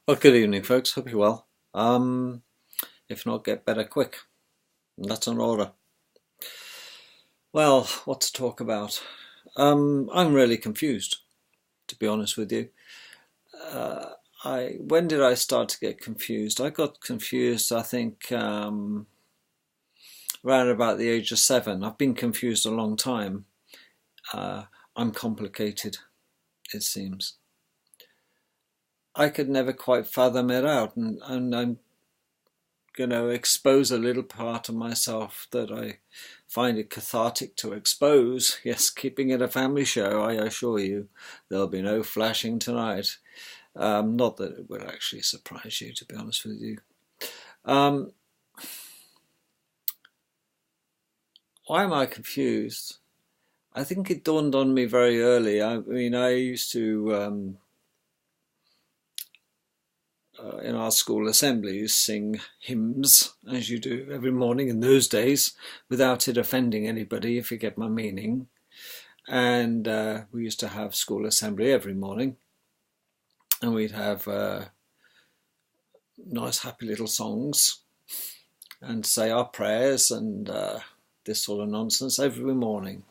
Well, good evening, folks. Hope you're well. If not, get better quick. And that's an order. Well, what to talk about? I'm really confused, to be honest with you. Uh, when did I start to get confused? I got confused, I think, around about the age of 7. I've been confused a long time. I'm complicated, it seems. I could never quite fathom it out, and I'm expose a little part of myself that I find it cathartic to expose. Yes, keeping it a family show, I assure you. There'll be no flashing tonight. Not that it would actually surprise you, to be honest with you. Why am I confused? I think it dawned on me very early. I mean, I used to in our school assemblies sing hymns, as you do every morning in those days, without it offending anybody, if you get my meaning. And we used to have school assembly every morning, and we'd have nice happy little songs and say our prayers and this sort of nonsense every morning.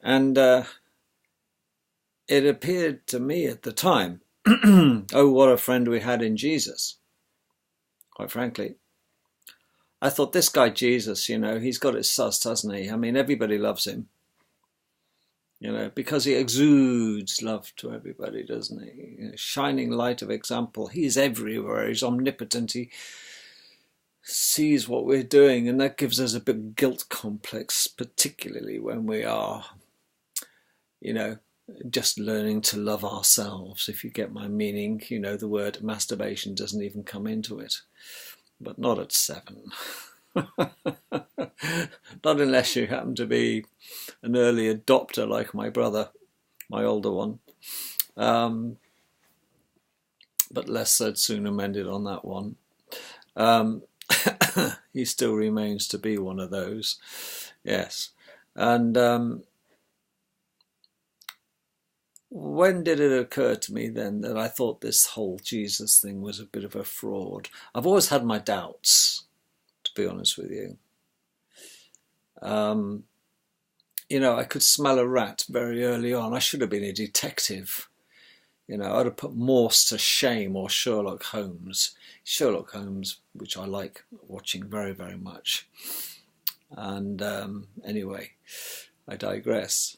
And it appeared to me at the time, oh, what a friend we had in Jesus, quite frankly. I thought, this guy Jesus, he's got it sussed, hasn't he? I mean, everybody loves him, because he exudes love to everybody, doesn't he? Shining light of example. He's everywhere. He's omnipotent. He sees what we're doing, and that gives us a big guilt complex, particularly when we are, just learning to love ourselves, if you get my meaning. The word masturbation doesn't even come into it, but not at 7. Not unless you happen to be an early adopter like my brother, my older one. But less said, sooner mended on that one. He still remains to be one of those. Yes. And when did it occur to me then that I thought this whole Jesus thing was a bit of a fraud? I've always had my doubts, to be honest with you. I could smell a rat very early on. I should have been a detective. I'd have put Morse to shame, or Sherlock Holmes. Sherlock Holmes, which I like watching very, very much. And anyway, I digress.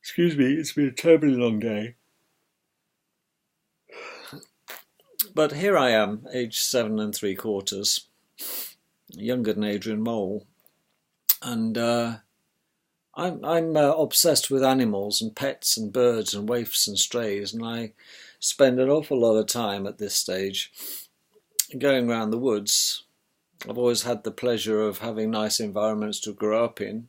Excuse me, it's been a terribly long day. But here I am, age 7 3/4, younger than Adrian Mole, and I'm obsessed with animals and pets and birds and waifs and strays, and I spend an awful lot of time at this stage going around the woods. I've always had the pleasure of having nice environments to grow up in.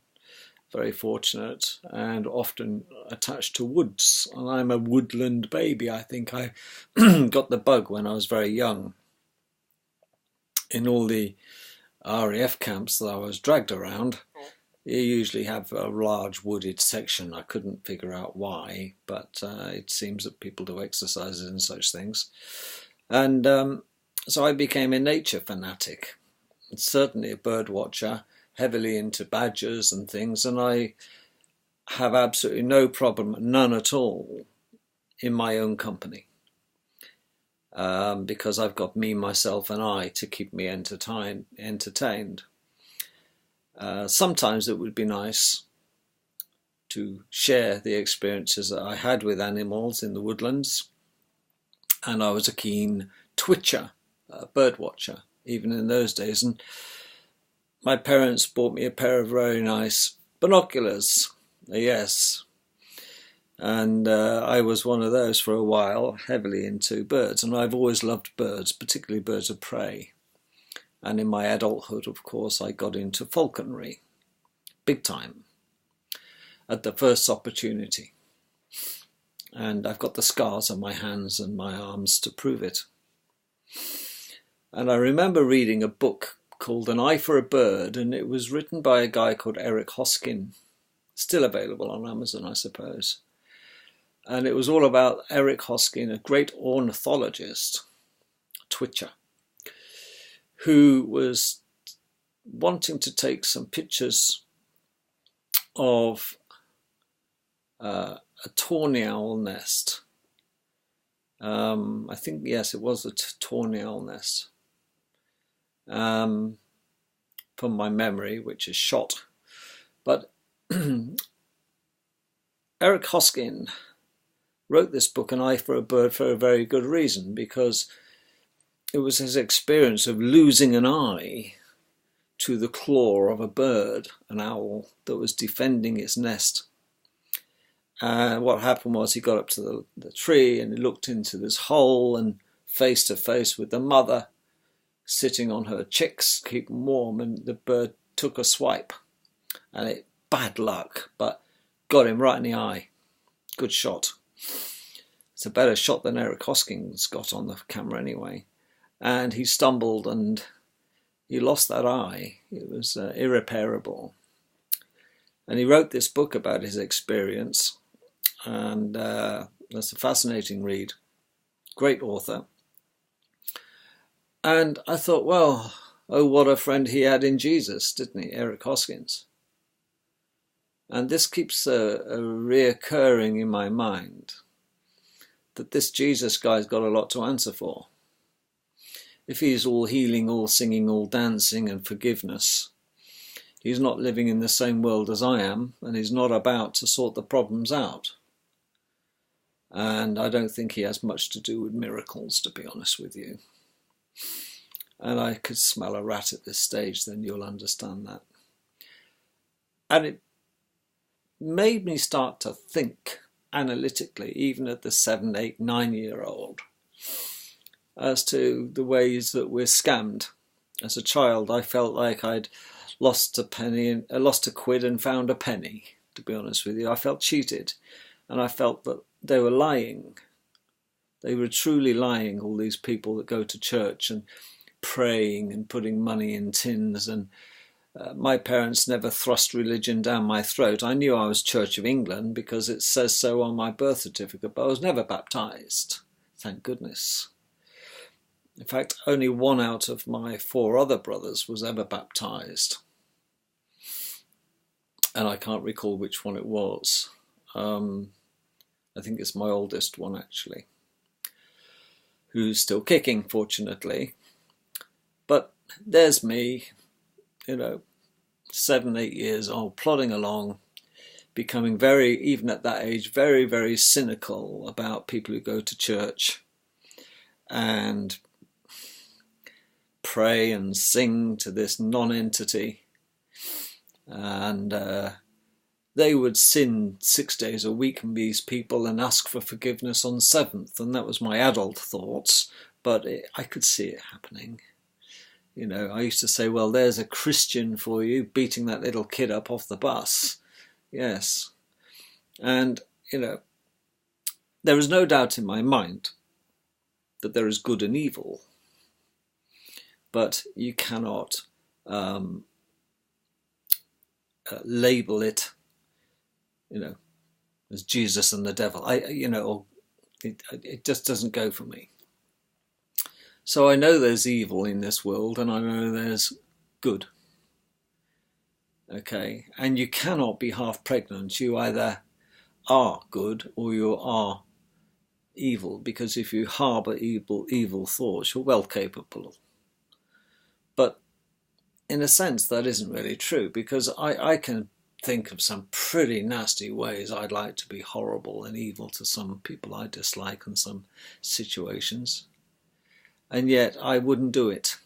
Very fortunate, and often attached to woods. And I'm a woodland baby. I think I got the bug when I was very young. In all the RAF camps that I was dragged around, you usually have a large wooded section. I couldn't figure out why, but it seems that people do exercises and such things. And so I became a nature fanatic, and certainly a bird watcher, heavily into badgers and things, and I have absolutely no problem, none at all, in my own company, because I've got me, myself, and I to keep me entertained. Sometimes it would be nice to share the experiences that I had with animals in the woodlands, and I was a keen twitcher, bird watcher, even in those days, and my parents bought me a pair of very nice binoculars, yes, and I was one of those for a while, heavily into birds, and I've always loved birds, particularly birds of prey. And in my adulthood, of course, I got into falconry, big time, at the first opportunity. And I've got the scars on my hands and my arms to prove it. And I remember reading a book called An Eye for a Bird, and it was written by a guy called Eric Hoskin, still available on Amazon, I suppose. And it was all about Eric Hosking, a great ornithologist, twitcher, who was wanting to take some pictures of a tawny owl nest. I think, yes, it was a tawny owl nest, from my memory, which is shot. But Eric Hosking wrote this book, An Eye for a Bird, for a very good reason, because it was his experience of losing an eye to the claw of a bird, an owl, that was defending its nest. And what happened was he got up to the tree and he looked into this hole, and face to face with the mother sitting on her chicks, keeping warm, and the bird took a swipe. And it, bad luck, but got him right in the eye. Good shot. It's a better shot than Eric Hosking's got on the camera anyway. And he stumbled and he lost that eye. It was irreparable. And he wrote this book about his experience. And that's a fascinating read. Great author. And I thought, well, oh, what a friend he had in Jesus, didn't he, Eric Hoskins? And this keeps reoccurring in my mind, that this Jesus guy's got a lot to answer for. If he's all healing, all singing, all dancing and forgiveness, he's not living in the same world as I am, and he's not about to sort the problems out. And I don't think he has much to do with miracles, to be honest with you. And I could smell a rat at this stage, then you'll understand that. And it made me start to think analytically, even at the 7, 8, 9-year-old, as to the ways that we're scammed. As a child, I felt like I'd lost a quid and found a penny, to be honest with you. I felt cheated, and I felt that they were lying. They were truly lying, all these people that go to church and praying and putting money in tins. And my parents never thrust religion down my throat. I knew I was Church of England because it says so on my birth certificate, but I was never baptised, thank goodness. In fact, only one out of my 4 other brothers was ever baptised. And I can't recall which one it was. I think it's my oldest one, actually, who's still kicking, fortunately. But there's me, 7, 8 years old, plodding along, becoming very, even at that age, very, very cynical about people who go to church and pray and sing to this non-entity. And they would sin 6 days a week, these people, and ask for forgiveness on 7th. And that was my adult thoughts, but I could see it happening. I used to say, well, there's a Christian for you, beating that little kid up off the bus. Yes. And, there is no doubt in my mind that there is good and evil. But you cannot label it, as Jesus and the devil. It just doesn't go for me. So I know there's evil in this world, and I know there's good. Okay, and you cannot be half pregnant. You either are good or you are evil, because if you harbour evil thoughts, you're well capable. But in a sense, that isn't really true, because I can think of some pretty nasty ways I'd like to be horrible and evil to some people I dislike in some situations. And yet I wouldn't do it,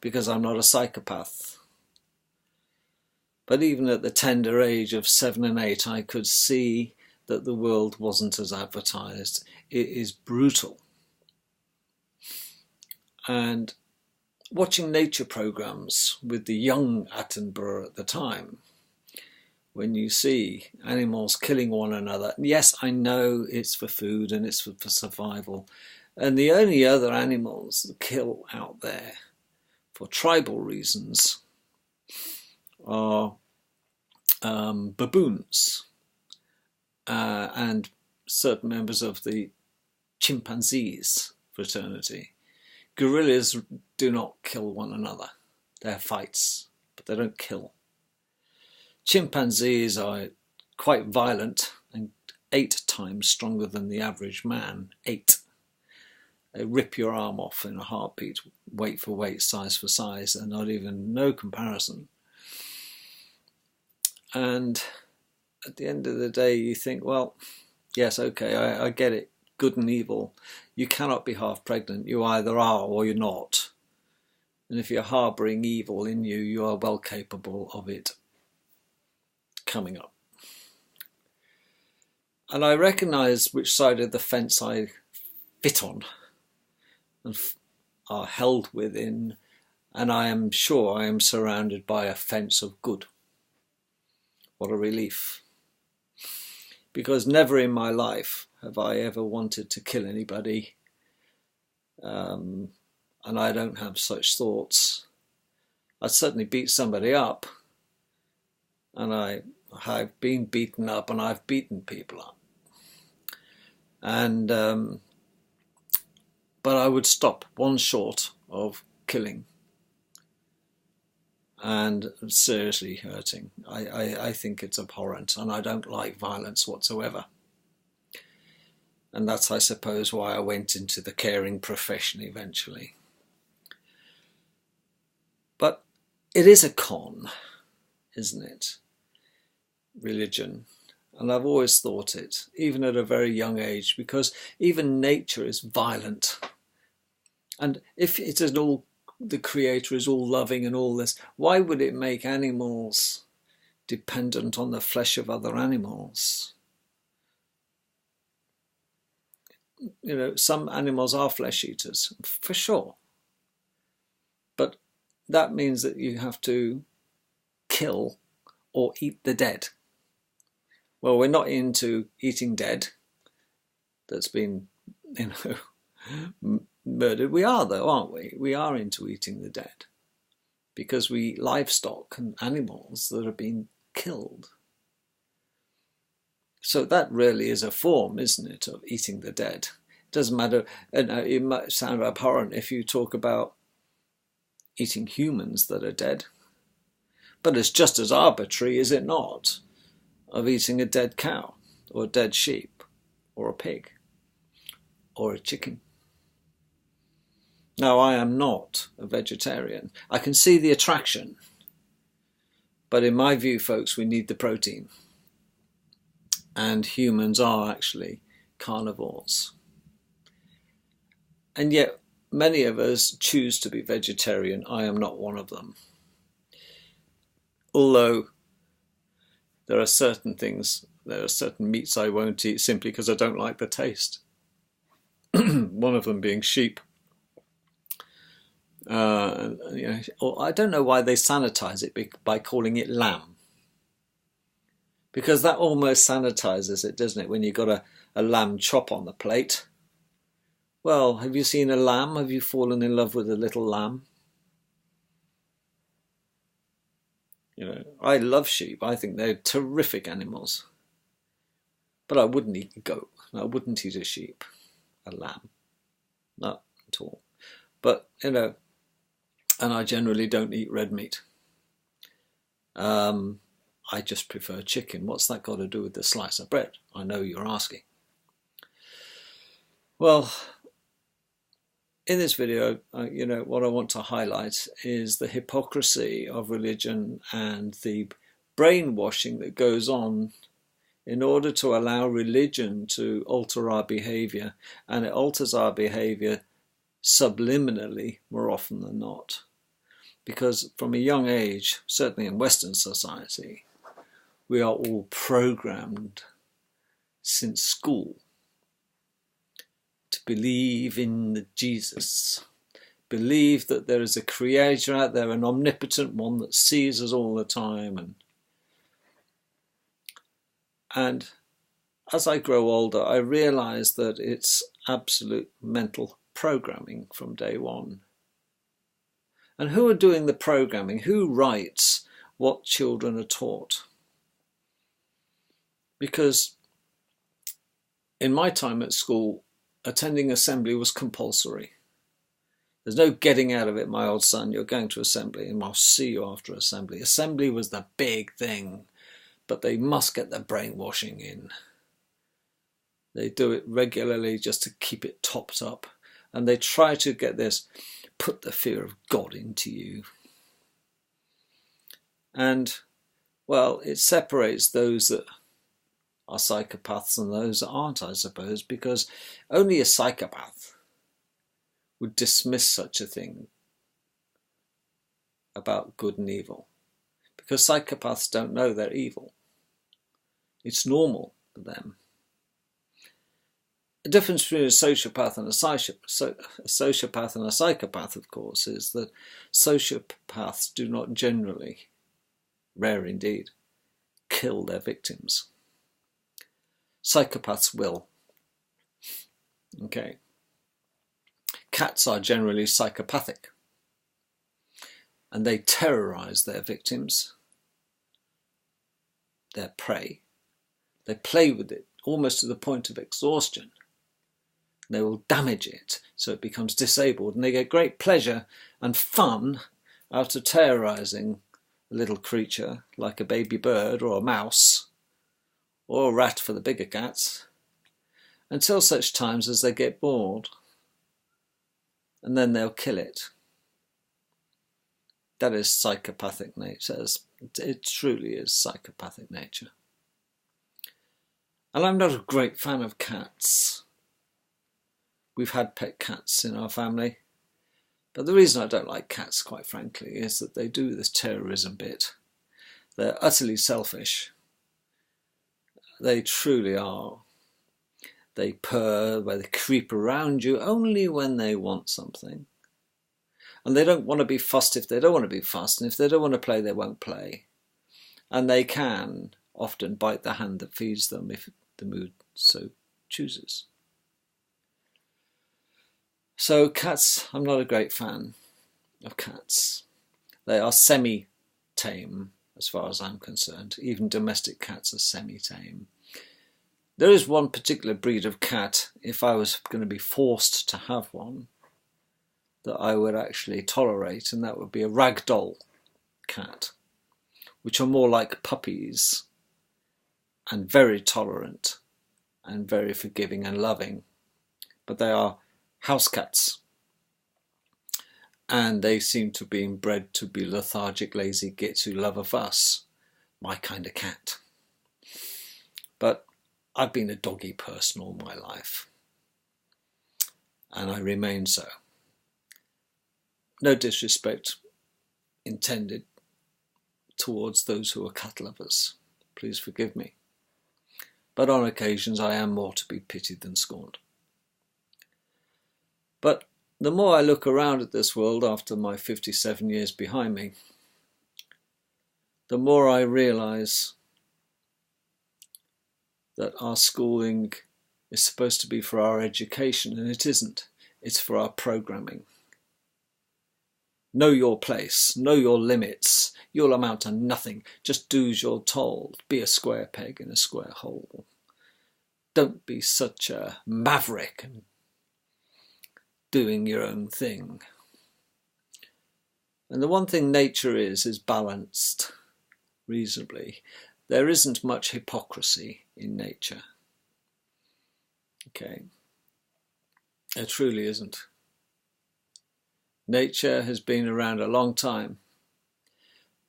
because I'm not a psychopath. But even at the tender age of 7 and 8, I could see that the world wasn't as advertised. It is brutal. And watching nature programs with the young Attenborough at the time, when you see animals killing one another, yes, I know it's for food and it's for survival. And the only other animals that kill out there for tribal reasons are baboons and certain members of the chimpanzees fraternity. Gorillas do not kill one another. They have fights, but they don't kill. Chimpanzees are quite violent and 8 times stronger than the average man. 8. They rip your arm off in a heartbeat, weight for weight, size for size, and not even no comparison. And at the end of the day, you think, well, yes, okay, I get it, good and evil. You cannot be half pregnant. You either are or you're not. And if you're harbouring evil in you, you are well capable of it coming up. And I recognise which side of the fence I fit on and are held within, and I am sure I am surrounded by a fence of good. What a relief. Because never in my life have I ever wanted to kill anybody, and I don't have such thoughts. I'd certainly beat somebody up, and I've been beaten up, and I've beaten people up. And but I would stop one short of killing and seriously hurting. I think it's abhorrent, and I don't like violence whatsoever. And that's, I suppose, why I went into the caring profession eventually. But it is a con, isn't it? Religion. And I've always thought it, even at a very young age, because even nature is violent. And if it is all, the Creator is all loving and all this, why would it make animals dependent on the flesh of other animals? You know, some animals are flesh eaters, for sure. But that means that you have to kill or eat the dead. Well, we're not into eating dead that's been, murdered. We are, though, aren't we? We are into eating the dead because we livestock and animals that have been killed. So that really is a form, isn't it, of eating the dead. It doesn't matter, and it might sound abhorrent if you talk about eating humans that are dead, but it's just as arbitrary, is it not, of eating a dead cow or a dead sheep or a pig or a chicken. Now, I am not a vegetarian. I can see the attraction, but in my view, folks, we need the protein. And humans are actually carnivores. And yet, many of us choose to be vegetarian. I am not one of them. Although there are certain things, there are certain meats I won't eat simply because I don't like the taste. One of them being sheep. Or I don't know why they sanitize it by calling it lamb. Because that almost sanitizes it, doesn't it? When you've got a lamb chop on the plate. Well, have you seen a lamb? Have you fallen in love with a little lamb? You know, I love sheep. I think they're terrific animals. But I wouldn't eat a goat. I wouldn't eat a sheep, a lamb. Not at all. But, you know, and I generally don't eat red meat. I just prefer chicken. What's that got to do with the slice of bread? I know you're asking. Well, in this video, what I want to highlight is the hypocrisy of religion and the brainwashing that goes on in order to allow religion to alter our behavior. And it alters our behavior subliminally more often than not. Because from a young age, certainly in Western society, we are all programmed since school to believe in the Jesus, believe that there is a creator out there, an omnipotent one that sees us all the time. And as I grow older, I realize that it's absolute mental programming from day one. And who are doing the programming? Who writes what children are taught? Because In my time at school, attending assembly was compulsory. There's no getting out of it, my old son. You're going to assembly and I'll see you after assembly. Assembly was the big thing, but they must get the brainwashing in. They do it regularly just to keep it topped up. And they try to get this, put the fear of God into you. And, well, it separates those that are psychopaths and those that aren't, I suppose, because only a psychopath would dismiss such a thing about good and evil, because psychopaths don't know they're evil. It's normal for them. The difference between a sociopath and a psychopath, of course, is that sociopaths do not generally, rare indeed, kill their victims. Psychopaths will. Okay. Cats are generally psychopathic, and they terrorize their victims, their prey. They play with it almost to the point of exhaustion. They will damage it so it becomes disabled, and they get great pleasure and fun out of terrorizing a little creature like a baby bird or a mouse or a rat for the bigger cats, until such times as they get bored, and then they'll kill it. That is psychopathic nature. It truly is psychopathic nature. And I'm not a great fan of cats. We've had pet cats in our family, but the reason I don't like cats, quite frankly, is that they do this terrorism bit. They're utterly selfish. They truly are. They purr, they creep around you only when they want something. And they don't want to be fussed if they don't want to be fussed, and if they don't want to play, they won't play. And they can often bite the hand that feeds them if the mood so chooses. So cats, I'm not a great fan of cats. They are semi-tame as far as I'm concerned. Even domestic cats are semi-tame. There is one particular breed of cat, if I was going to be forced to have one, that I would actually tolerate, and that would be a ragdoll cat, which are more like puppies and very tolerant and very forgiving and loving. But they are house cats, and they seem to be bred to be lethargic, lazy gits who love a fuss. My kind of cat. But I've been a doggy person all my life, and I remain so. No disrespect intended towards those who are cat lovers. Please forgive me. But on occasions I am more to be pitied than scorned. But the more I look around at this world after my 57 years behind me, the more I realise that our schooling is supposed to be for our education, and it isn't. It's for our programming. Know your place, know your limits. You'll amount to nothing. Just do as you're told. Be a square peg in a square hole. Don't be such a maverick and doing your own thing. And the one thing nature is balanced reasonably. There isn't much hypocrisy in nature. Okay. There truly isn't. Nature has been around a long time.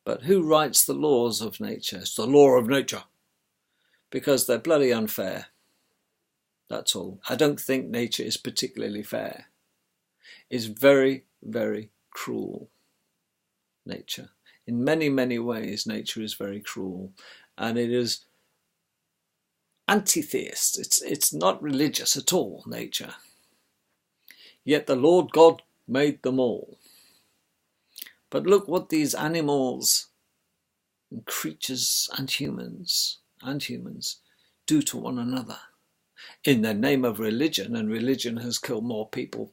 But who writes the laws of nature? It's the law of nature. Because they're bloody unfair. That's all. I don't think nature is particularly fair. It's very, very cruel, nature. In many, many ways, nature is very cruel. And it is anti-theist. It's not religious at all, nature. Yet the Lord God made them all. But look what these animals and creatures and humans do to one another in the name of religion, and religion has killed more people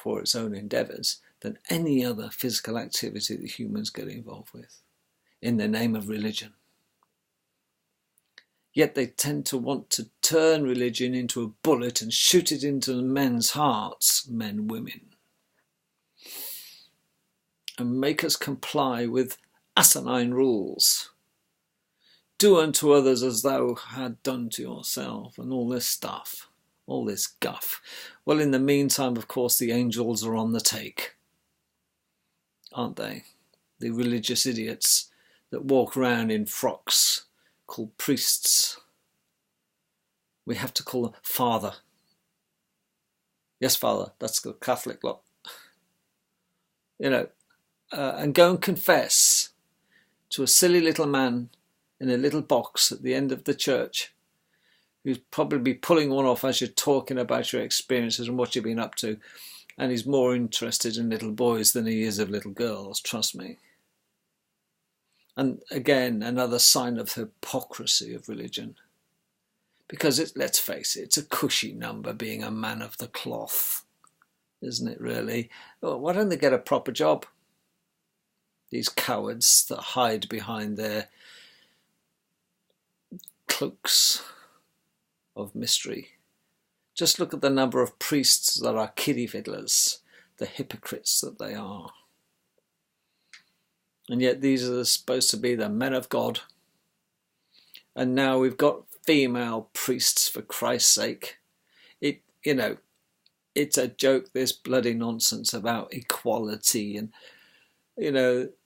for its own endeavours than any other physical activity that humans get involved with in the name of religion. Yet they tend to want to turn religion into a bullet and shoot it into men's hearts, men, women, and make us comply with asinine rules. Do unto others as thou had done to yourself, and all this stuff, all this guff. Well, in the meantime, of course, the angels are on the take, aren't they? The religious idiots that walk around in frocks called priests. We have to call them Father. Yes, Father, that's the Catholic lot. And go and confess to a silly little man in a little box at the end of the church who's probably pulling one off as you're talking about your experiences and what you've been up to, and he's more interested in little boys than he is of little girls, trust me. And again, another sign of the hypocrisy of religion. Because let's face it, it's a cushy number being a man of the cloth, isn't it really? Well, why don't they get a proper job? These cowards that hide behind their cloaks of mystery. Just look at the number of priests that are kiddie fiddlers, the hypocrites that they are. And yet these are supposed to be the men of God. And now we've got female priests, for Christ's sake. It's a joke, this bloody nonsense about equality, and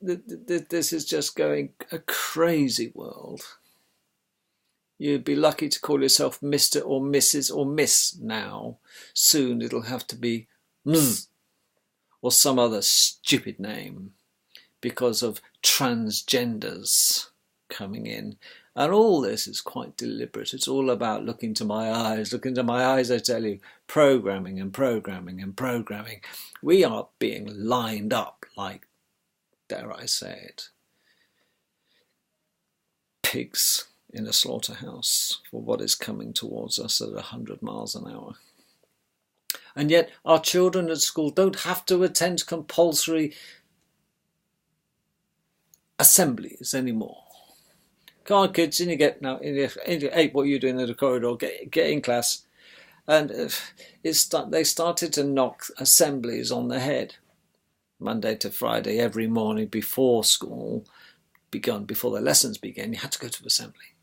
this is just going a crazy world. You'd be lucky to call yourself Mr. or Mrs. or Miss now. Soon it'll have to be Ms. or some other stupid name because of transgenders coming in. And all this is quite deliberate. It's all about look into my eyes, I tell you, programming and programming and programming. We are being lined up like, dare I say it, pigs in a slaughterhouse for what is coming towards us at 100 miles an hour. And yet our children at school don't have to attend compulsory assemblies anymore. Come on, kids, in you get now. Hey, what are you doing in the corridor? Get in class. And they started to knock assemblies on the head, Monday to Friday, every morning before school begun, before the lessons began. You had to go to assembly.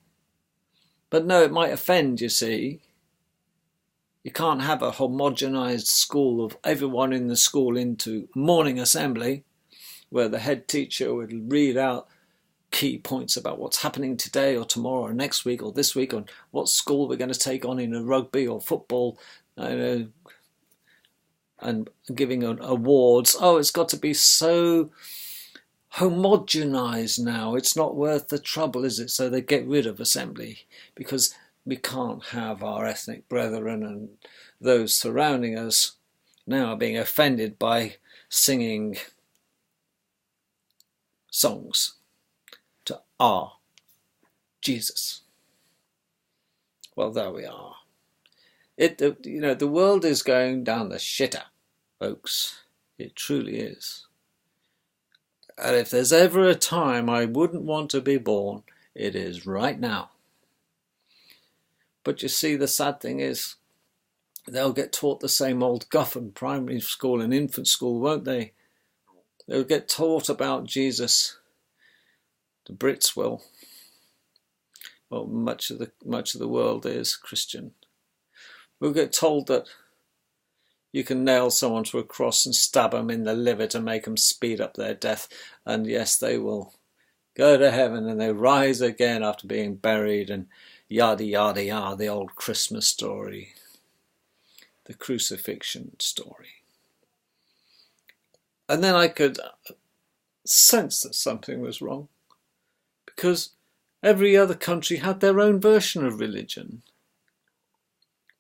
But no, it might offend, you see. You can't have a homogenized school of everyone in the school into morning assembly, where the head teacher would read out key points about what's happening today or tomorrow or next week or this week, on what school we're going to take on in a rugby or football, and giving awards. Oh, it's got to be so homogenized now. It's not worth the trouble, is it? So they get rid of assembly because we can't have our ethnic brethren and those surrounding us now being offended by singing songs to our Jesus. Well, there we are. The world is going down the shitter, folks. It truly is. And if there's ever a time I wouldn't want to be born, it is right now. But you see, the sad thing is, they'll get taught the same old guff in primary school and infant school, won't they? They'll get taught about Jesus. The Brits will. Well, much of the world is Christian. We'll get told that you can nail someone to a cross and stab them in the liver to make them speed up their death. And yes, they will go to heaven and they rise again after being buried, and yada, yada, yada, the old Christmas story, the crucifixion story. And then I could sense that something was wrong, because every other country had their own version of religion.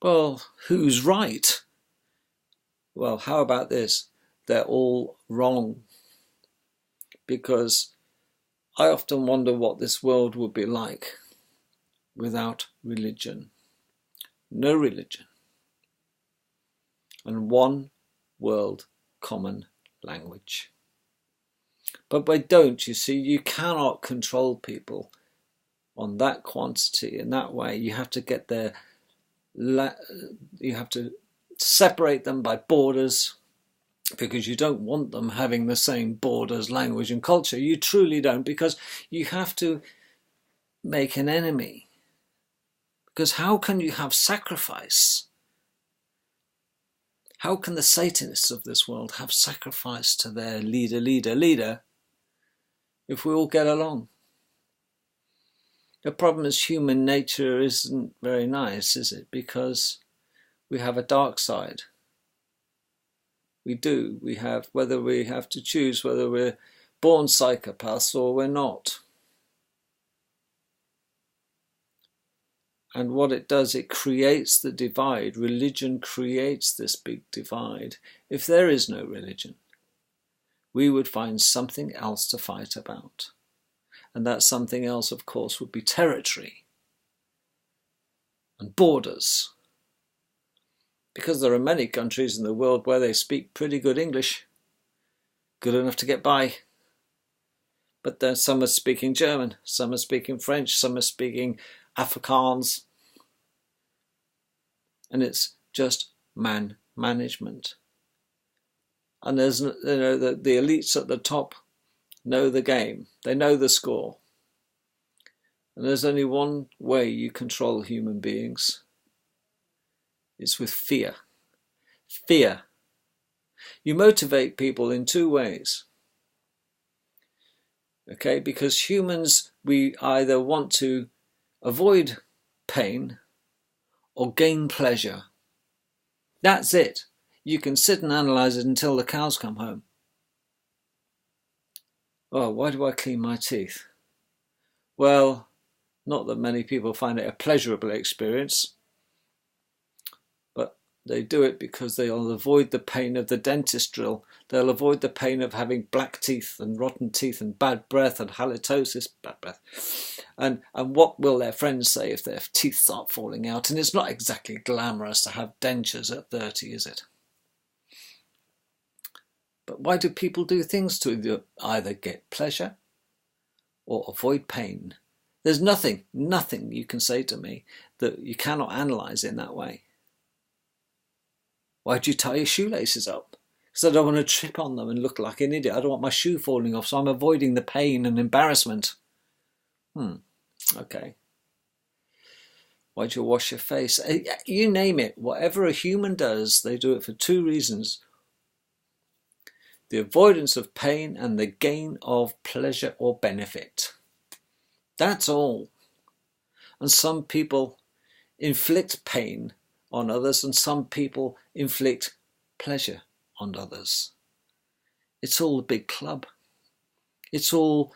Well, who's right? Well, how about this? They're all wrong. Because I often wonder what this world would be like without religion. No religion. And one world common language. But by don't, you see, you cannot control people on that quantity in that way. You have to get there, you have to separate them by borders, because you don't want them having the same borders, language and culture. You truly don't, because you have to make an enemy. Because how can you have sacrifice? How can the Satanists of this world have sacrifice to their leader if we all get along? The problem is human nature isn't very nice, is it? Because we have a dark side. We do. We have, whether we have to choose whether we're born psychopaths or we're not. And what it does, it creates the divide. Religion creates this big divide. If there is no religion, we would find something else to fight about. And that something else, of course, would be territory and borders. Because there are many countries in the world where they speak pretty good English, good enough to get by. But then some are speaking German, some are speaking French, some are speaking Afrikaans. And it's just management. And there's, the elites at the top know the game. They know the score. And there's only one way you control human beings. It's with fear. Fear. You motivate people in two ways. Okay, because humans, we either want to avoid pain or gain pleasure. That's it. You can sit and analyze it until the cows come home. Oh, why do I clean my teeth? Well, not that many people find it a pleasurable experience, but they do it because they'll avoid the pain of the dentist drill. They'll avoid the pain of having black teeth and rotten teeth and bad breath and halitosis, bad breath. And what will their friends say if their teeth start falling out? And it's not exactly glamorous to have dentures at 30, is it? But why do people do things to either get pleasure or avoid pain? There's nothing you can say to me that you cannot analyse in that way. Why do you tie your shoelaces up? Because I don't want to trip on them and look like an idiot. I don't want my shoe falling off, so I'm avoiding the pain and embarrassment. Okay. Why do you wash your face? You name it. Whatever a human does, they do it for two reasons. The avoidance of pain and the gain of pleasure or benefit. That's all. And some people inflict pain on others, and some people inflict pleasure on others. It's all a big club. It's all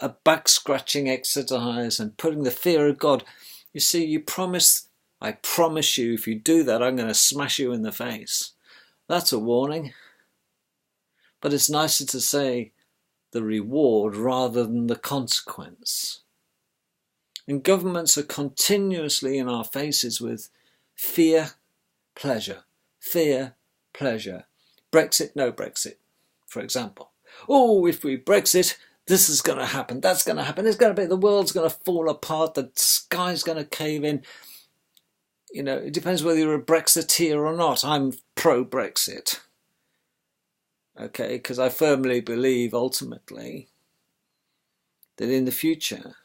a back-scratching exercise and putting the fear of God. You see, I promise you, if you do that, I'm going to smash you in the face. That's a warning. But it's nicer to say the reward rather than the consequence. And governments are continuously in our faces with fear, pleasure, fear, pleasure. Brexit, no Brexit, for example. Oh, if we Brexit, this is going to happen, that's going to happen, it's going to be, the world's going to fall apart, the sky's going to cave in. You know, it depends whether you're a Brexiteer or not. I'm pro-Brexit. Okay, because I firmly believe ultimately that in the future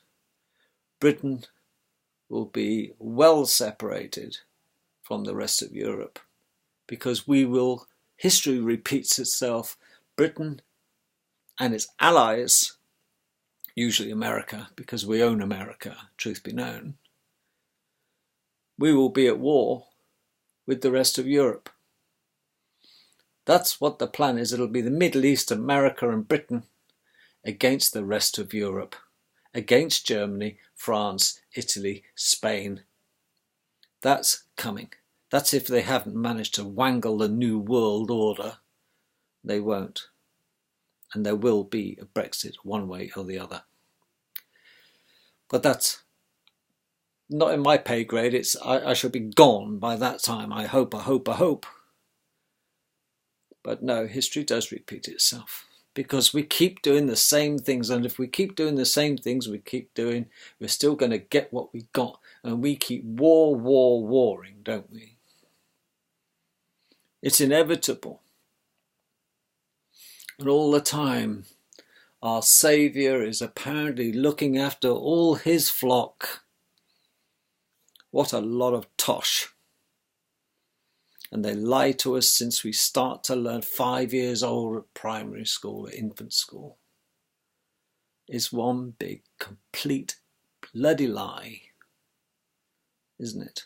Britain will be well separated from the rest of Europe, because history repeats itself. Britain and its allies, usually America, because we own America, truth be known, we will be at war with the rest of Europe. That's what the plan is. It'll be the Middle East, America and Britain against the rest of Europe, against Germany, France, Italy, Spain. That's coming. That's if they haven't managed to wangle the new world order. They won't. And there will be a Brexit one way or the other. But that's not in my pay grade. I shall be gone by that time. I hope. But no, history does repeat itself. because we keep doing the same things, and if we keep doing the same things we're still going to get what we got, and we keep warring, don't we? It's inevitable. And all the time our Saviour is apparently looking after all his flock. What a lot of tosh. And they lie to us since we start to learn, 5 years old at primary school, at infant school. It's one big, complete, bloody lie, isn't it?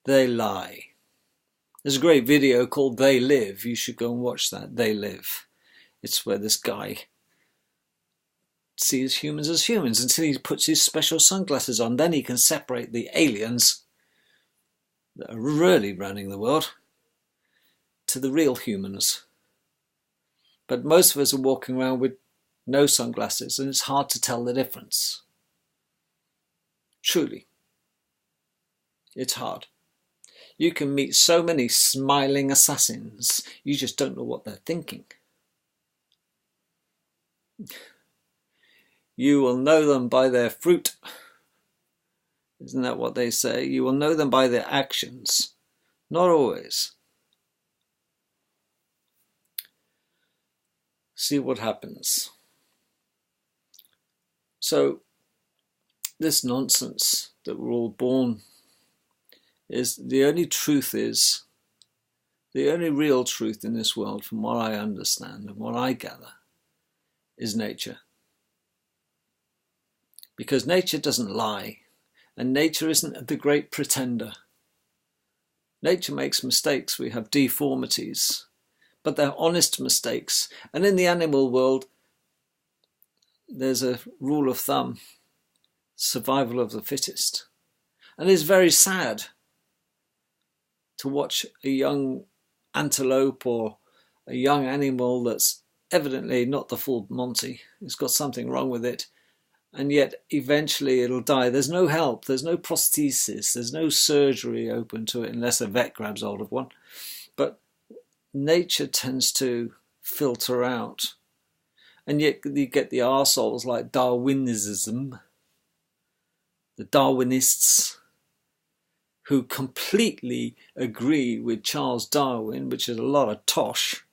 They lie. There's a great video called They Live. You should go and watch that, They Live. It's where this guy sees humans as humans until he puts his special sunglasses on. Then he can separate the aliens that are really running the world to the real humans. But most of us are walking around with no sunglasses, and it's hard to tell the difference. Truly, it's hard. You can meet so many smiling assassins, you just don't know what they're thinking. You will know them by their fruit. Isn't that what they say? You will know them by their actions. Not always. See what happens. So, this nonsense that we're all born is the only real truth in this world, from what I understand and what I gather, is nature. Because nature doesn't lie. And nature isn't the great pretender. Nature makes mistakes. We have deformities. But they're honest mistakes. And in the animal world, there's a rule of thumb. Survival of the fittest. And it's very sad to watch a young antelope or a young animal that's evidently not the full Monty. It's got something wrong with it. And yet eventually it'll die. There's no help, there's no prosthesis, there's no surgery open to it unless a vet grabs hold of one. But nature tends to filter out. And yet you get the arseholes like Darwinism, the Darwinists, who completely agree with Charles Darwin, which is a lot of tosh,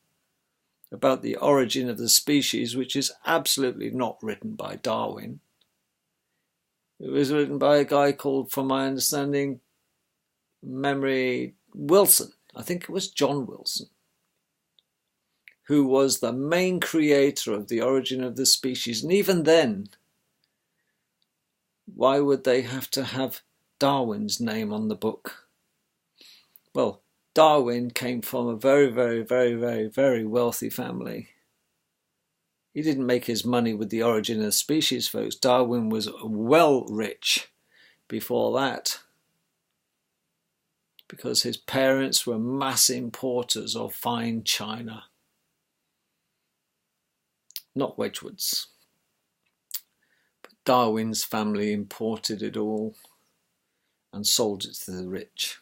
about the origin of the species, which is absolutely not written by Darwin. It was written by a guy called, from my understanding, Wilson. I think it was John Wilson, who was the main creator of the origin of the species. And even then, why would they have to have Darwin's name on the book? Well, Darwin came from a very, very, very, very, very wealthy family. He didn't make his money with the origin of the species, folks. Darwin was well rich before that, because his parents were mass importers of fine china. Not Wedgwood's. But Darwin's family imported it all and sold it to the rich.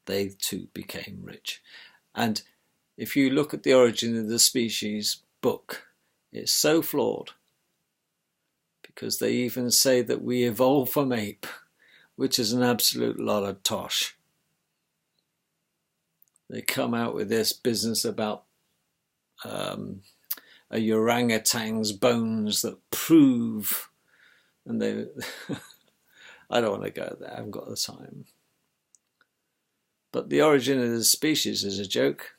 They too became rich. And if you look at the Origin of the Species book, it's so flawed, because they even say that we evolved from ape, which is an absolute lot of tosh. They come out with this business about a orangutan's bones that prove, and they I don't want to go there, I haven't got the time. But the origin of the species is a joke,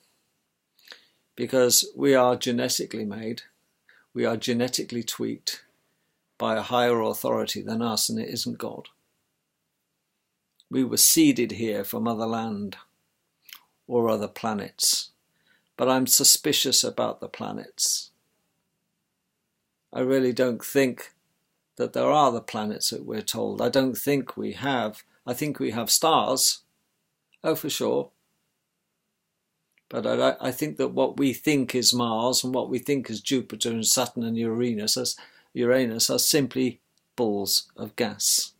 because we are genetically made, we are genetically tweaked by a higher authority than us, and it isn't God. We were seeded here from other land or other planets, but I'm suspicious about the planets. I really don't think that there are the planets that we're told. I don't think we have. I think we have stars. Oh, for sure. But I think that what we think is Mars and what we think is Jupiter and Saturn and Uranus are simply balls of gas.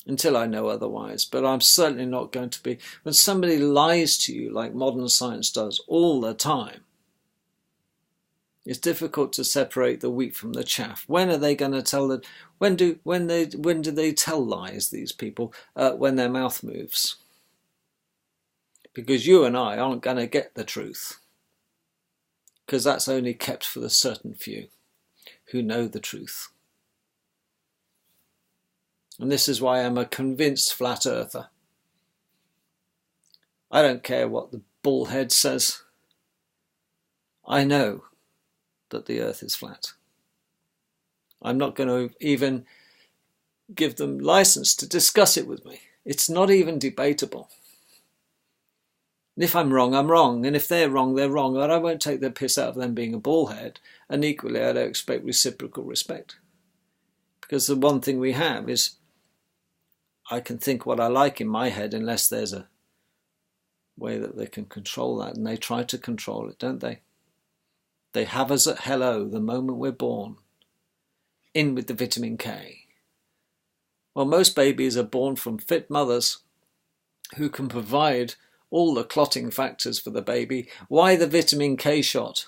until I know otherwise. But I'm certainly not going to be. When somebody lies to you like modern science does all the time, it's difficult to separate the wheat from the chaff. When are they going to tell that? When do they tell lies, these people? When their mouth moves. Because you and I aren't going to get the truth. Because that's only kept for the certain few who know the truth. And this is why I'm a convinced flat earther. I don't care what the bullhead says. I know that the earth is flat. I'm not going to even give them license to discuss it with me. It's not even debatable. And if I'm wrong, I'm wrong. And if they're wrong, they're wrong. But I won't take the piss out of them being a bullhead. And equally, I don't expect reciprocal respect. Because the one thing we have is I can think what I like in my head unless there's a way that they can control that. And they try to control it, don't they? They have us at hello the moment we're born. In with the vitamin K. Well, most babies are born from fit mothers who can provide all the clotting factors for the baby. Why the vitamin K shot?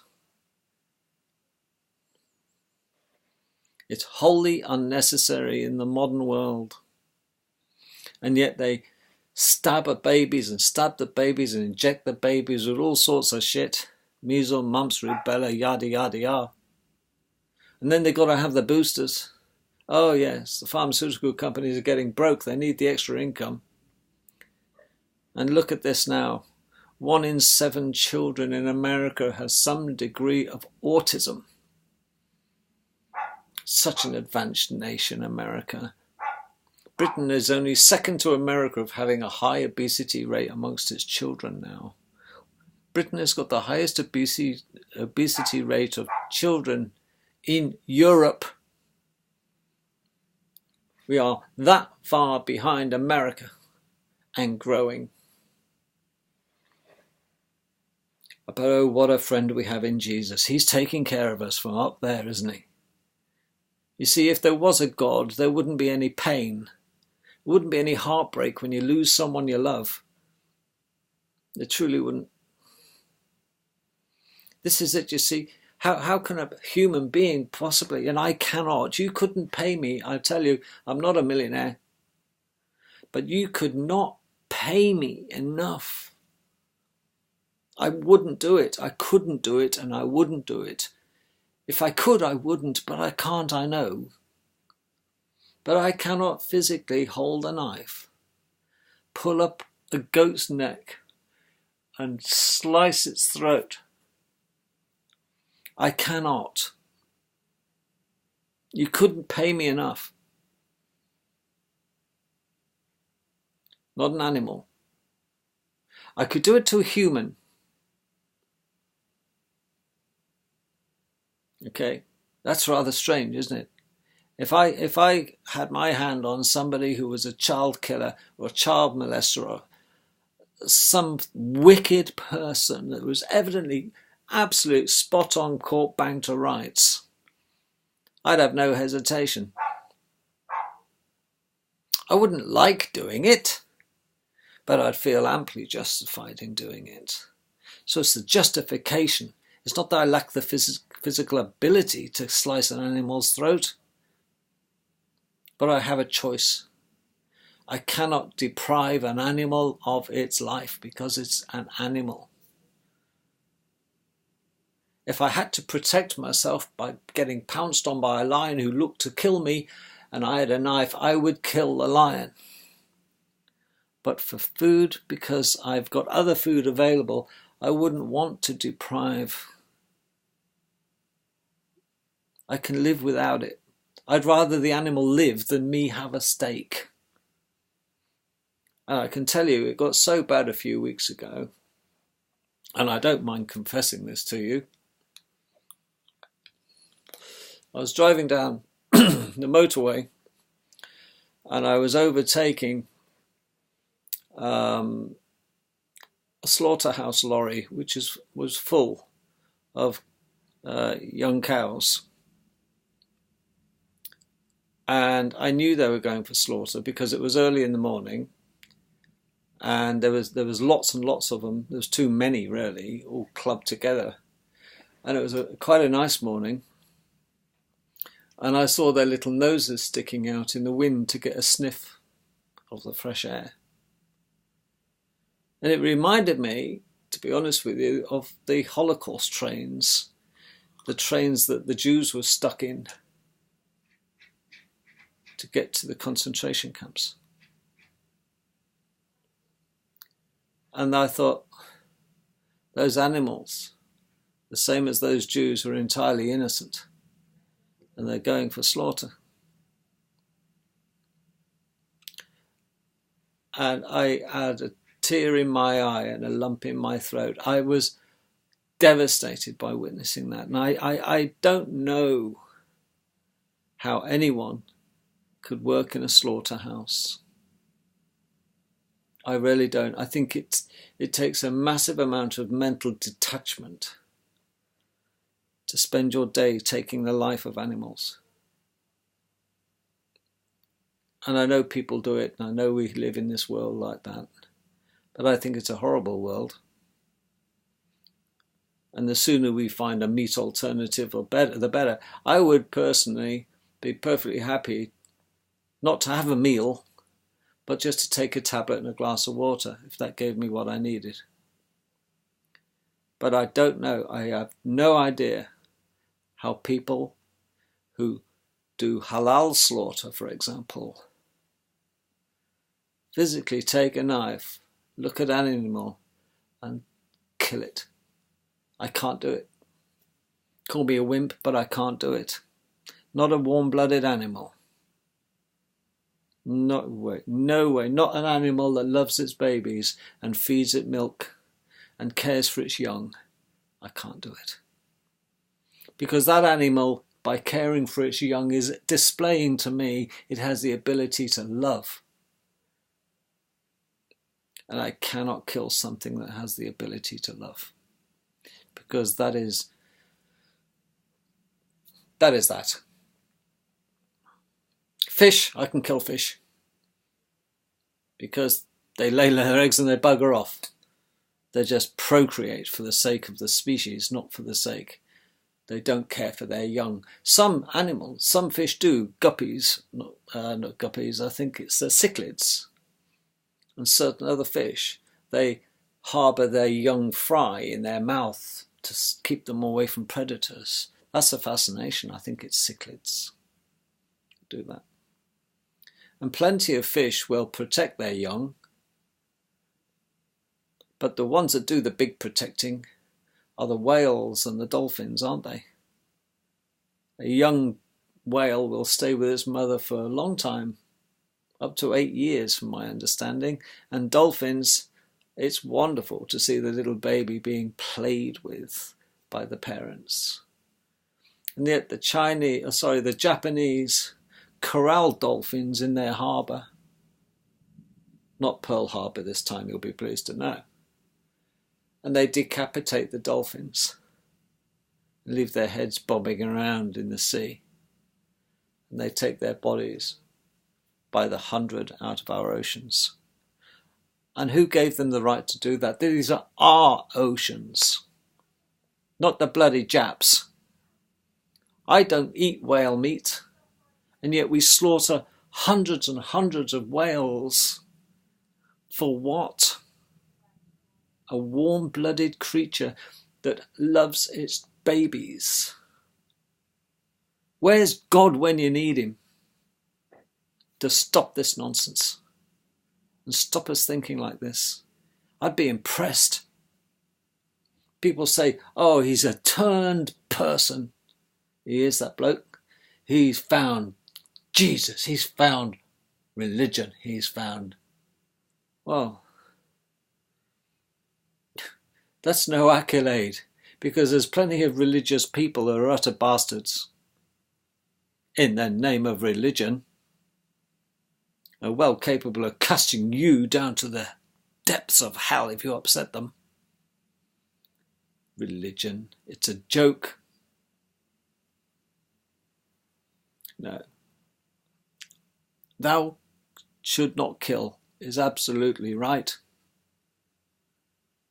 It's wholly unnecessary in the modern world. And yet they stab at babies and stab the babies and inject the babies with all sorts of shit. Measles, mumps, rubella, yada, yada, yada. And then they've got to have the boosters. Oh yes, the pharmaceutical companies are getting broke. They need the extra income. And look at this now. 1 in 7 children in America has some degree of autism. Such an advanced nation, America. Britain is only second to America of having a high obesity rate amongst its children now. Britain has got the highest obesity rate of children in Europe. We are that far behind America and growing. But oh, what a friend we have in Jesus. He's taking care of us from up there, isn't he? You see, if there was a God, there wouldn't be any pain. There wouldn't be any heartbreak when you lose someone you love. There truly wouldn't. This is it, you see. How can a human being possibly, and I cannot, you couldn't pay me, I tell you, I'm not a millionaire, but you could not pay me enough. I wouldn't do it. I couldn't do it, and I wouldn't do it. If I could, I wouldn't, but I can't, I know. But I cannot physically hold a knife, pull up a goat's neck, and slice its throat. I cannot. You couldn't pay me enough. Not an animal. I could do it to a human. Okay, that's rather strange, isn't it? If I had my hand on somebody who was a child killer or a child molester or some wicked person that was evidently absolute spot-on court bang to rights, I'd have no hesitation. I wouldn't like doing it, but I'd feel amply justified in doing it. So it's the justification. It's not that I lack the physical ability to slice an animal's throat, but I have a choice. I cannot deprive an animal of its life because it's an animal. If I had to protect myself by getting pounced on by a lion who looked to kill me and I had a knife, I would kill the lion. But for food, because I've got other food available, I wouldn't want to deprive. I can live without it. I'd rather the animal live than me have a steak. And I can tell you, it got so bad a few weeks ago, and I don't mind confessing this to you. I was driving down the motorway and I was overtaking a slaughterhouse lorry which was full of young cows. And I knew they were going for slaughter because it was early in the morning, and there was lots and lots of them. There was too many, really, all clubbed together. And it was quite a nice morning. And I saw their little noses sticking out in the wind to get a sniff of the fresh air. And it reminded me, to be honest with you, of the Holocaust trains, the trains that the Jews were stuck in to get to the concentration camps. And I thought, those animals, the same as those Jews, were entirely innocent, and they're going for slaughter. And I had a tear in my eye and a lump in my throat. I was devastated by witnessing that. And I don't know how anyone could work in a slaughterhouse. I really don't. I think it takes a massive amount of mental detachment to spend your day taking the life of animals. And I know people do it, and I know we live in this world like that. But I think it's a horrible world. And the sooner we find a meat alternative, the better. I would personally be perfectly happy not to have a meal, but just to take a tablet and a glass of water, if that gave me what I needed. But I don't know. I have no idea how people who do halal slaughter, for example, physically take a knife, look at an animal, and kill it. I can't do it. Call me a wimp, but I can't do it. Not a warm-blooded animal. No way, no way. Not an animal that loves its babies and feeds it milk and cares for its young. I can't do it. Because that animal, by caring for its young, is displaying to me it has the ability to love. And I cannot kill something that has the ability to love. Because that is that. Fish, I can kill fish. Because they lay their eggs and they bugger off. They just procreate for the sake of the species, not for the sake. They don't care for their young. Some animals, some fish do. Guppies, not guppies, I think it's the cichlids. And certain other fish, they harbour their young fry in their mouth to keep them away from predators. That's a fascination. I think it's cichlids do that. And plenty of fish will protect their young, but the ones that do the big protecting are the whales and the dolphins, aren't they? A young whale will stay with its mother for a long time, up to 8 years from my understanding, and dolphins, it's wonderful to see the little baby being played with by the parents. And yet the Japanese corral dolphins in their harbour, not Pearl Harbor this time, you'll be pleased to know, and they decapitate the dolphins and leave their heads bobbing around in the sea, and they take their bodies by the 100 out of our oceans. And who gave them the right to do that? These are our oceans, not the bloody Japs. I don't eat whale meat, and yet we slaughter hundreds and hundreds of whales. For what? A warm-blooded creature that loves its babies. Where's God when you need him? To stop this nonsense and stop us thinking like this. I'd be impressed. People say, oh, he's a turned person. He is, that bloke. He's found Jesus. He's found religion. He's found... Well, that's no accolade, because there's plenty of religious people that are utter bastards in the name of religion, are well capable of casting you down to the depths of hell if you upset them. Religion, it's a joke. No. thou should not kill is absolutely right.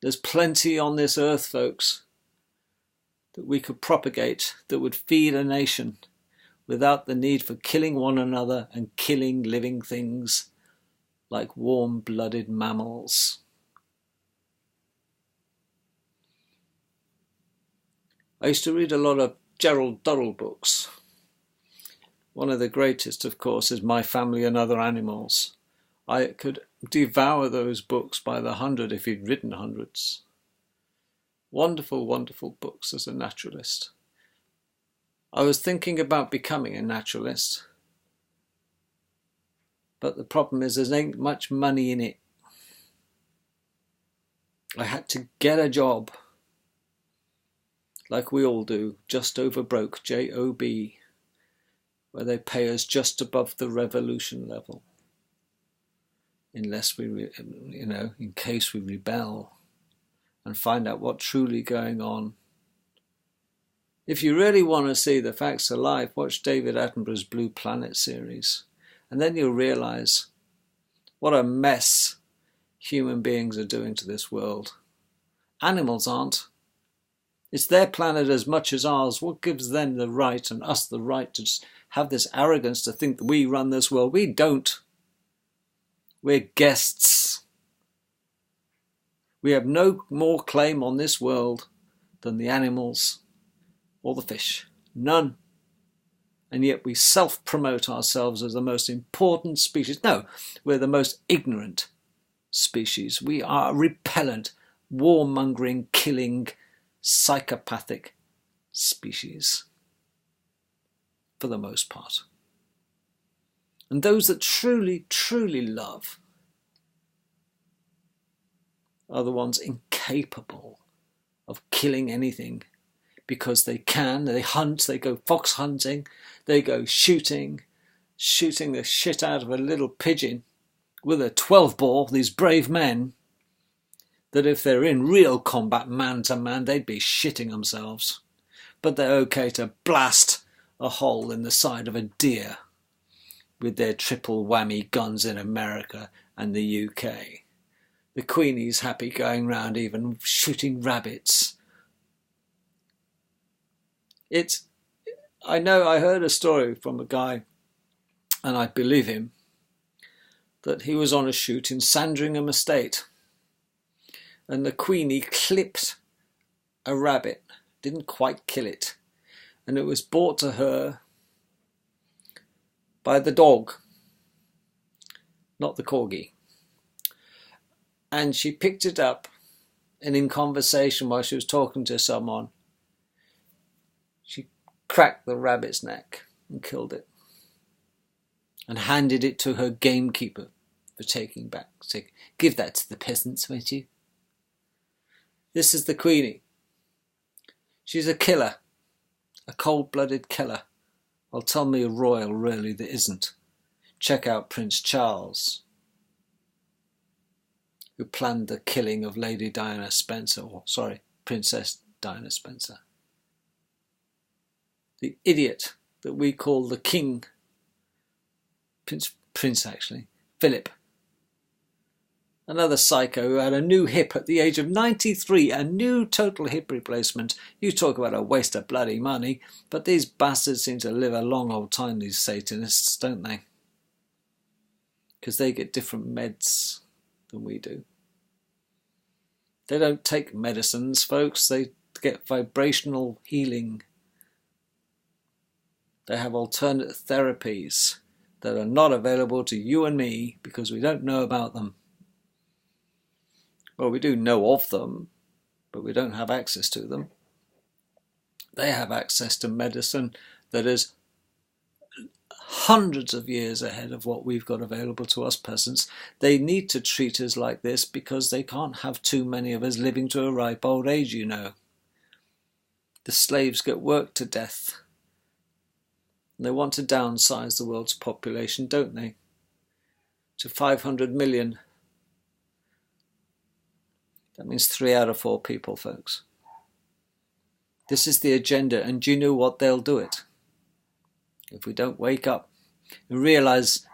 There's plenty on this earth, folks, that we could propagate that would feed a nation without the need for killing one another and killing living things like warm-blooded mammals. I used to read a lot of Gerald Durrell books. One of the greatest, of course, is My Family and Other Animals. I could devour those books by the hundred if he'd written hundreds. Wonderful, wonderful books as a naturalist. I was thinking about becoming a naturalist, but the problem is there ain't much money in it. I had to get a job, like we all do, just over broke, J-O-B, where they pay us just above the revolution level. Unless we, in case we rebel and find out what's truly going on. If you really want to see the facts of life, watch David Attenborough's Blue Planet series, and then you'll realize what a mess human beings are doing to this world. Animals aren't. It's their planet as much as ours. What gives them the right and us the right to just have this arrogance to think that we run this world? We don't. We're guests. We have no more claim on this world than the animals or the fish. None. And yet we self-promote ourselves as the most important species. No, we're the most ignorant species. We are a repellent, warmongering, killing, psychopathic species, for the most part. And those that truly, truly love are the ones incapable of killing anything because they can. They hunt, they go fox hunting, they go shooting the shit out of a little pigeon with a 12-bore, these brave men, that if they're in real combat man to man, they'd be shitting themselves. But they're okay to blast a hole in the side of a deer with their triple whammy guns in America and the UK. The Queenie's happy going round even shooting rabbits. I heard a story from a guy, and I believe him, that he was on a shoot in Sandringham Estate, and the Queenie clipped a rabbit, didn't quite kill it, and it was brought to her by the dog, not the corgi. And she picked it up, and in conversation while she was talking to someone, she cracked the rabbit's neck and killed it, and handed it to her gamekeeper for taking back. Say, give that to the peasants, won't you? This is the Queenie. She's a killer, a cold-blooded killer. Well, tell me a royal really that isn't. Check out Prince Charles, who planned the killing of Lady Diana Spencer, Princess Diana Spencer. The idiot that we call the king, Prince actually, Philip. Another psycho who had a new hip at the age of 93, a new total hip replacement. You talk about a waste of bloody money, but these bastards seem to live a long old time, these Satanists, don't they? Because they get different meds than we do. They don't take medicines, folks. They get vibrational healing. They have alternate therapies that are not available to you and me because we don't know about them. Well, we do know of them, but we don't have access to them. They have access to medicine that is hundreds of years ahead of what we've got available to us peasants. They need to treat us like this because they can't have too many of us living to a ripe old age, you know. The slaves get worked to death. They want to downsize the world's population, don't they? To 500 million. That means 3 out of 4 people, folks. This is the agenda, and do you know what? They'll do it. If we don't wake up and realise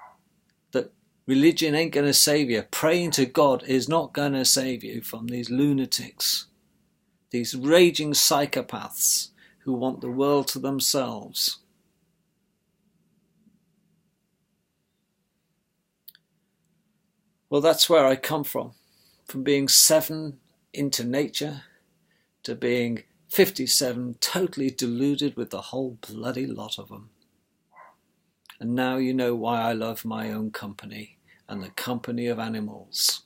Religion ain't going to save you. Praying to God is not going to save you from these lunatics, these raging psychopaths who want the world to themselves. Well, that's where I come from being 7 into nature to being 57 totally deluded with the whole bloody lot of them. And now you know why I love my own company and the company of animals.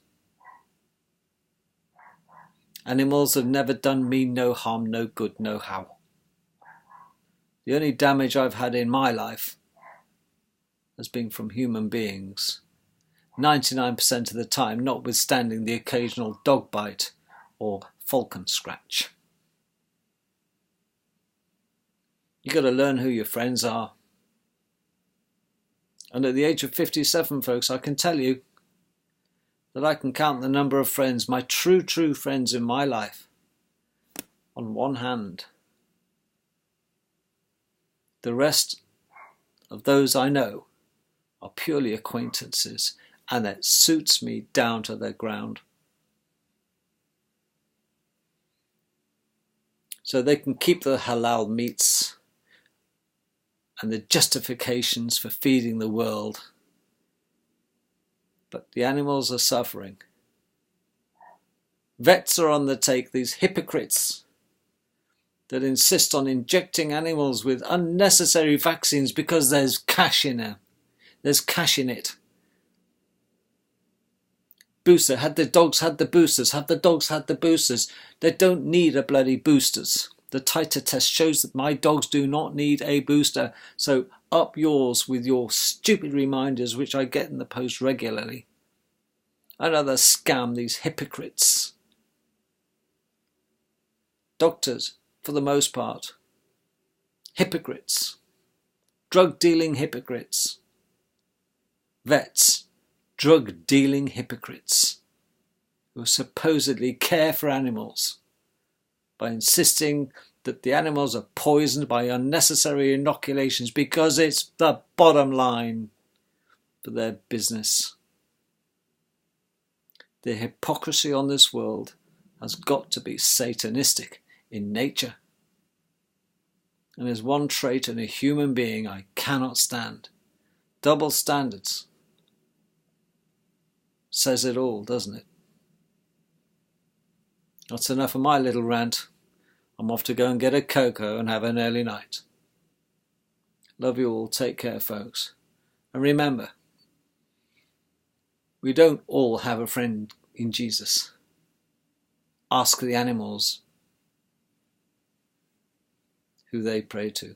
Animals have never done me no harm, no good, no how. The only damage I've had in my life has been from human beings. 99% of the time, notwithstanding the occasional dog bite or falcon scratch. You got to learn who your friends are. And at the age of 57, folks, I can tell you that I can count the number of friends, my true friends in my life, on one hand. The rest of those I know are purely acquaintances, and that suits me down to the ground. So they can keep the halal meats and the justifications for feeding the world. But the animals are suffering. Vets are on the take, these hypocrites that insist on injecting animals with unnecessary vaccines because there's cash in it. There's cash in it. Booster, had the dogs had the boosters, had the dogs had the boosters. They don't need a bloody boosters. The titer test shows that my dogs do not need a booster. So up yours with your stupid reminders, which I get in the post regularly. Another scam, these hypocrites. Doctors, for the most part, hypocrites. Drug-dealing hypocrites. Vets, drug-dealing hypocrites who supposedly care for animals by insisting that the animals are poisoned by unnecessary inoculations because it's the bottom line for their business. The hypocrisy on this world has got to be satanistic in nature. And there's one trait in a human being I cannot stand. Double standards. Says it all, doesn't it? That's enough of my little rant. I'm off to go and get a cocoa and have an early night. Love you all. Take care, folks. And remember, we don't all have a friend in Jesus. Ask the animals who they pray to.